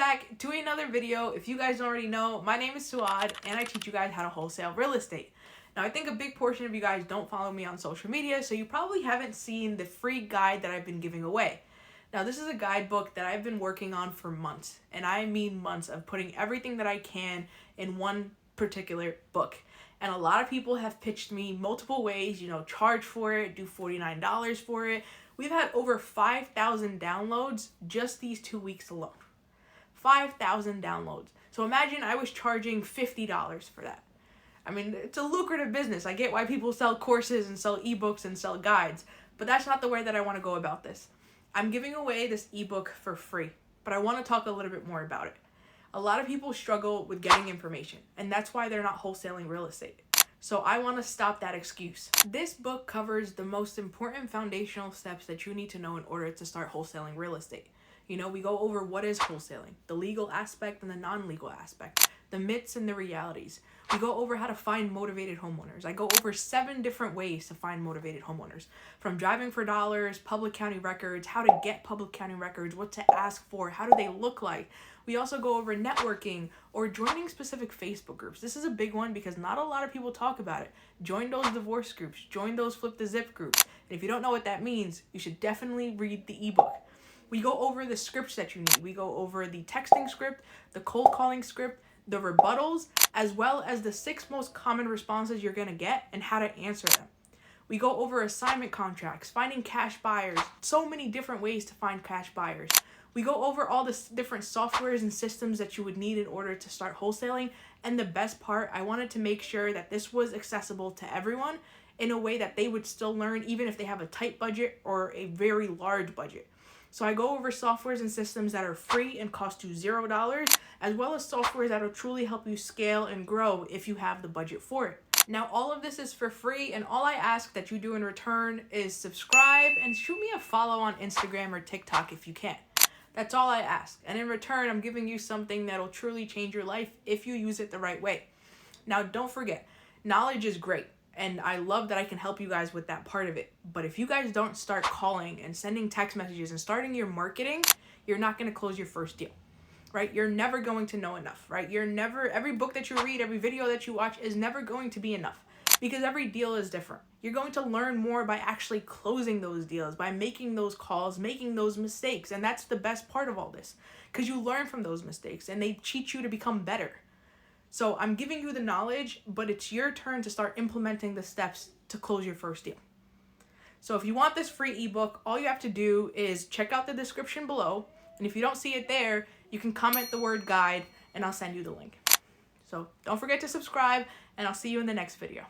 back to another video. If you guys don't already know, my name is Souad and I teach you guys how to wholesale real estate. Now, I think a big portion of you guys don't follow me on social media, so you probably haven't seen the free guide that I've been giving away. Now, this is a guidebook that I've been working on for months, and I mean months of putting everything that I can in one particular book. And a lot of people have pitched me multiple ways, charge for it, do $49 for it. We've had over 5,000 downloads just these 2 weeks alone. 5,000 downloads. So imagine I was charging $50 for that. I mean, it's a lucrative business. I get why people sell courses and sell ebooks and sell guides, but that's not the way that I want to go about this. I'm giving away this ebook for free, but I want to talk a little bit more about it. A lot of people struggle with getting information, and that's why they're not wholesaling real estate. So I want to stop that excuse. This book covers the most important foundational steps that you need to know in order to start wholesaling real estate. We go over what is wholesaling, the legal aspect and the non-legal aspect, the myths and the realities. We go over how to find motivated homeowners. I go over 7 different ways to find motivated homeowners. From driving for dollars, public county records, how to get public county records, what to ask for, how do they look like. We also go over networking or joining specific Facebook groups. This is a big one because not a lot of people talk about it. Join those divorce groups. Join those flip the zip groups. And if you don't know what that means, you should definitely read the ebook. We go over the scripts that you need. We go over the texting script, the cold calling script, the rebuttals, as well as the 6 most common responses you're going to get and how to answer them. We go over assignment contracts, finding cash buyers, so many different ways to find cash buyers. We go over all the different softwares and systems that you would need in order to start wholesaling. And the best part, I wanted to make sure that this was accessible to everyone in a way that they would still learn even if they have a tight budget or a very large budget. So I go over softwares and systems that are free and cost you $0, as well as softwares that will truly help you scale and grow if you have the budget for it. Now, all of this is for free, and all I ask that you do in return is subscribe and shoot me a follow on Instagram or TikTok if you can. That's all I ask. And in return, I'm giving you something that'll truly change your life if you use it the right way. Now, don't forget, knowledge is great. And I love that I can help you guys with that part of it. But if you guys don't start calling and sending text messages and starting your marketing, you're not going to close your first deal, right? You're never going to know enough, right? Every book that you read, every video that you watch is never going to be enough because every deal is different. You're going to learn more by actually closing those deals, by making those calls, making those mistakes. And that's the best part of all this because you learn from those mistakes and they teach you to become better. So I'm giving you the knowledge, but it's your turn to start implementing the steps to close your first deal. So if you want this free ebook, all you have to do is check out the description below. And if you don't see it there, you can comment the word guide and I'll send you the link. So don't forget to subscribe and I'll see you in the next video.